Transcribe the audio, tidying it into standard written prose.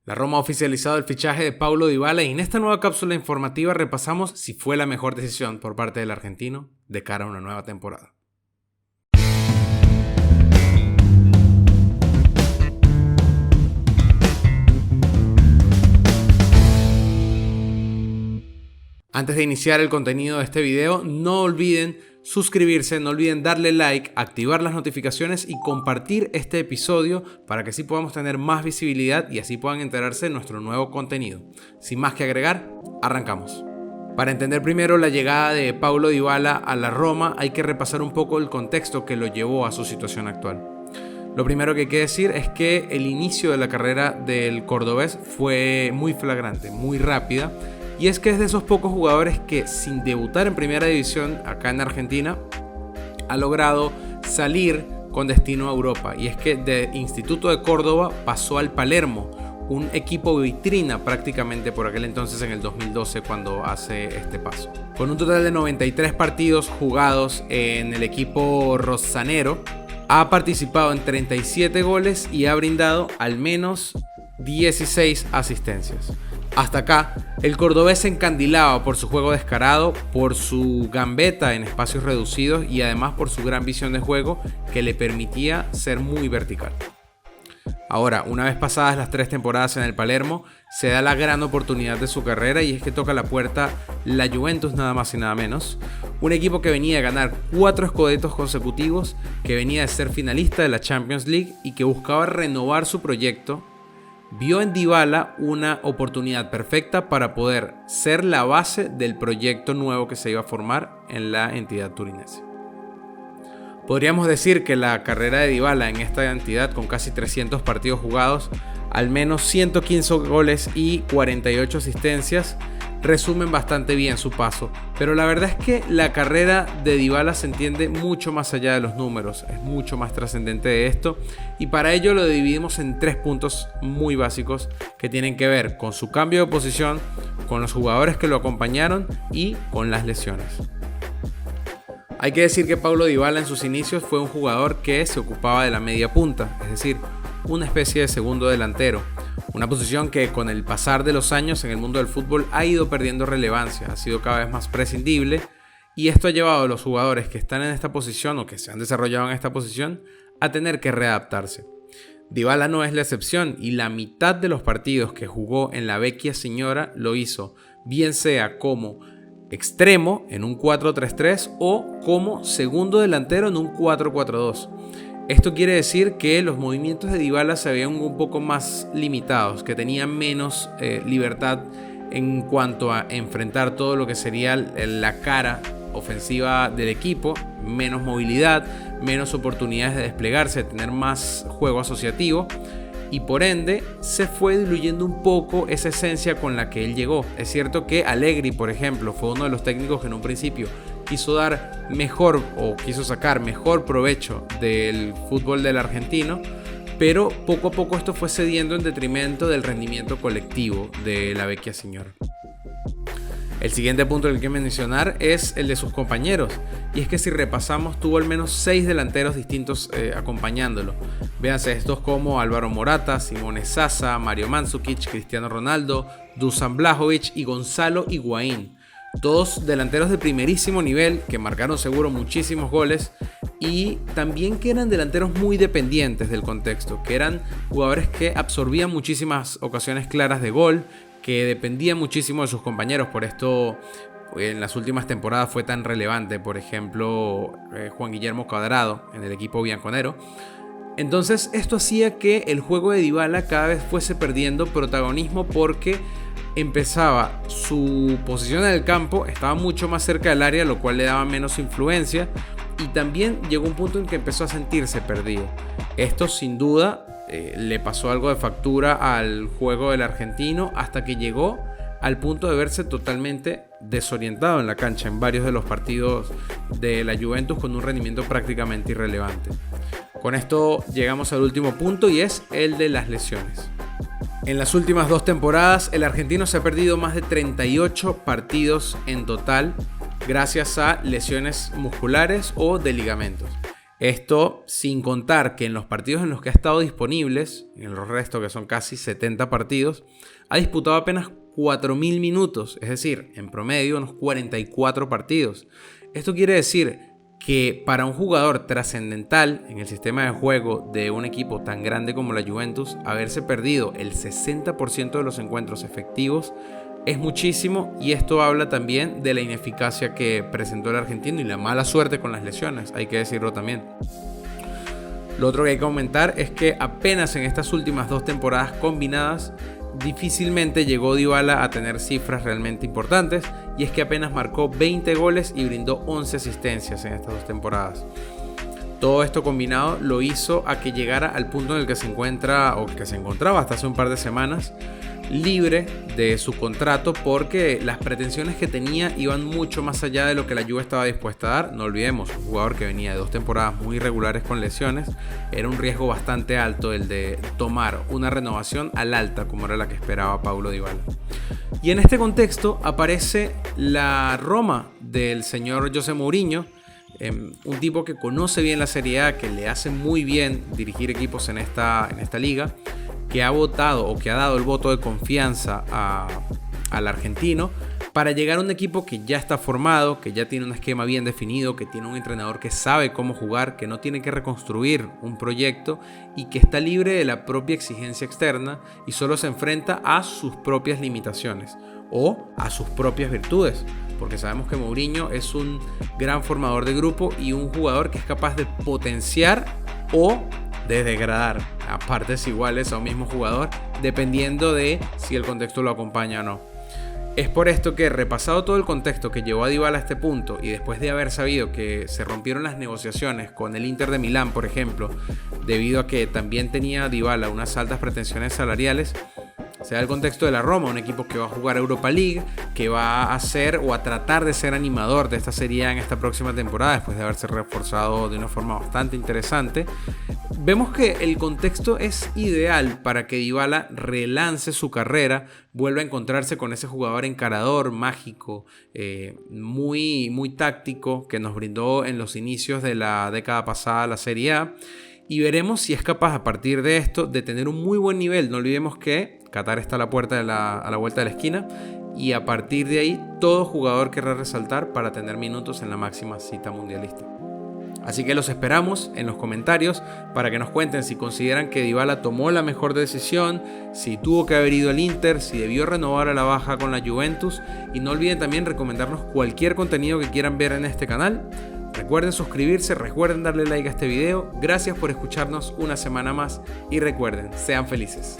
La Roma ha oficializado el fichaje de Paulo Dybala y en esta nueva cápsula informativa repasamos si fue la mejor decisión por parte del argentino de cara a una nueva temporada. Antes de iniciar el contenido de este video, no olviden suscribirse, no olviden darle like, activar las notificaciones y compartir este episodio para que así podamos tener más visibilidad y así puedan enterarse de nuestro nuevo contenido. Sin más que agregar, arrancamos. Para entender primero la llegada de Paulo Dybala a la Roma, hay que repasar un poco el contexto que lo llevó a su situación actual. Lo primero que hay que decir es que el inicio de la carrera del cordobés fue muy flagrante, muy rápida. Y es que es de esos pocos jugadores que sin debutar en primera división acá en Argentina ha logrado salir con destino a Europa. Y es que de Instituto de Córdoba pasó al Palermo, un equipo vitrina prácticamente por aquel entonces en el 2012 cuando hace este paso. Con un total de 93 partidos jugados en el equipo rosanero, ha participado en 37 goles y ha brindado al menos 16 asistencias. Hasta acá, el cordobés se encandilaba por su juego descarado, por su gambeta en espacios reducidos y además por su gran visión de juego que le permitía ser muy vertical. Ahora, una vez pasadas las 3 temporadas en el Palermo, se da la gran oportunidad de su carrera y es que toca la puerta la Juventus nada más y nada menos. Un equipo que venía a ganar 4 Scudettos consecutivos, que venía de ser finalista de la Champions League y que buscaba renovar su proyecto. Vio en Dybala una oportunidad perfecta para poder ser la base del proyecto nuevo que se iba a formar en la entidad turinense. Podríamos decir que la carrera de Dybala en esta entidad, con casi 300 partidos jugados, al menos 115 goles y 48 asistencias, resumen bastante bien su paso, pero la verdad es que la carrera de Dybala se entiende mucho más allá de los números, es mucho más trascendente de esto y para ello lo dividimos en 3 puntos muy básicos que tienen que ver con su cambio de posición, con los jugadores que lo acompañaron y con las lesiones. Hay que decir que Paulo Dybala en sus inicios fue un jugador que se ocupaba de la media punta, es decir, una especie de segundo delantero. Una posición que con el pasar de los años en el mundo del fútbol ha ido perdiendo relevancia, ha sido cada vez más prescindible y esto ha llevado a los jugadores que están en esta posición o que se han desarrollado en esta posición a tener que readaptarse. Dybala no es la excepción y la mitad de los partidos que jugó en la Vecchia Signora lo hizo, bien sea como extremo en un 4-3-3 o como segundo delantero en un 4-4-2. Esto quiere decir que los movimientos de Dybala se veían un poco más limitados, que tenían menos libertad en cuanto a enfrentar todo lo que sería la cara ofensiva del equipo, menos movilidad, menos oportunidades de desplegarse, de tener más juego asociativo y por ende se fue diluyendo un poco esa esencia con la que él llegó. Es cierto que Allegri, por ejemplo, fue uno de los técnicos que en un principio quiso dar mejor o quiso sacar mejor provecho del fútbol del argentino, pero poco a poco esto fue cediendo en detrimento del rendimiento colectivo de la Vecchia Signora. El siguiente punto del que mencionar es el de sus compañeros, y es que si repasamos tuvo al menos 6 delanteros distintos acompañándolo. Véanse estos como Álvaro Morata, Simone Sasa, Mario Mandzukic, Cristiano Ronaldo, Dusan Vlahovic y Gonzalo Higuaín. Todos delanteros de primerísimo nivel que marcaron seguro muchísimos goles y también que eran delanteros muy dependientes del contexto, que eran jugadores que absorbían muchísimas ocasiones claras de gol, que dependían muchísimo de sus compañeros. Por esto en las últimas temporadas fue tan relevante, por ejemplo, Juan Guillermo Cuadrado en el equipo bianconero. Entonces esto hacía que el juego de Dybala cada vez fuese perdiendo protagonismo porque empezaba su posición en el campo, estaba mucho más cerca del área, lo cual le daba menos influencia y también llegó un punto en que empezó a sentirse perdido. Esto sin duda le pasó algo de factura al juego del argentino hasta que llegó al punto de verse totalmente desorientado en la cancha en varios de los partidos de la Juventus con un rendimiento prácticamente irrelevante. Con esto llegamos al último punto y es el de las lesiones. En las últimas 2 temporadas, el argentino se ha perdido más de 38 partidos en total gracias a lesiones musculares o de ligamentos. Esto sin contar que en los partidos en los que ha estado disponibles, en los restos que son casi 70 partidos, ha disputado apenas 4.000 minutos, es decir, en promedio unos 44 partidos. Esto quiere decir que para un jugador trascendental en el sistema de juego de un equipo tan grande como la Juventus, haberse perdido el 60% de los encuentros efectivos es muchísimo, y esto habla también de la ineficacia que presentó el argentino y la mala suerte con las lesiones, hay que decirlo también. Lo otro que hay que comentar es que apenas en estas últimas 2 temporadas combinadas difícilmente llegó Dybala a tener cifras realmente importantes, y es que apenas marcó 20 goles y brindó 11 asistencias en estas 2 temporadas. Todo esto combinado lo hizo a que llegara al punto en el que se encuentra, o que se encontraba hasta hace un par de semanas, libre de su contrato, porque las pretensiones que tenía iban mucho más allá de lo que la Juve estaba dispuesta a dar. No olvidemos, un jugador que venía de 2 temporadas muy irregulares con lesiones, era un riesgo bastante alto el de tomar una renovación al alta como era la que esperaba Paulo Dybala. Y en este contexto aparece la Roma del señor José Mourinho, un tipo que conoce bien la Serie A, que le hace muy bien dirigir equipos en esta liga, que ha votado o que ha dado el voto de confianza al argentino para llegar a un equipo que ya está formado, que ya tiene un esquema bien definido, que tiene un entrenador que sabe cómo jugar, que no tiene que reconstruir un proyecto y que está libre de la propia exigencia externa y solo se enfrenta a sus propias limitaciones o a sus propias virtudes, porque sabemos que Mourinho es un gran formador de grupo y un jugador que es capaz de potenciar o de degradar a partes iguales a un mismo jugador, dependiendo de si el contexto lo acompaña o no. Es por esto que, repasado todo el contexto que llevó a Dybala a este punto, y después de haber sabido que se rompieron las negociaciones con el Inter de Milán, por ejemplo, debido a que también tenía Dybala unas altas pretensiones salariales, se da el contexto de la Roma, un equipo que va a jugar Europa League, que va a ser o a tratar de ser animador de esta Serie A en esta próxima temporada, después de haberse reforzado de una forma bastante interesante. Vemos que el contexto es ideal para que Dybala relance su carrera, vuelva a encontrarse con ese jugador encarador, mágico, muy táctico, que nos brindó en los inicios de la década pasada la Serie A. Y veremos si es capaz a partir de esto de tener un muy buen nivel. No olvidemos que Qatar está a la vuelta de la esquina, y a partir de ahí todo jugador querrá resaltar para tener minutos en la máxima cita mundialista. Así que los esperamos en los comentarios para que nos cuenten si consideran que Dybala tomó la mejor decisión, si tuvo que haber ido al Inter, si debió renovar a la baja con la Juventus, y no olviden también recomendarnos cualquier contenido que quieran ver en este canal. Recuerden suscribirse, recuerden darle like a este video. Gracias por escucharnos una semana más y recuerden, sean felices.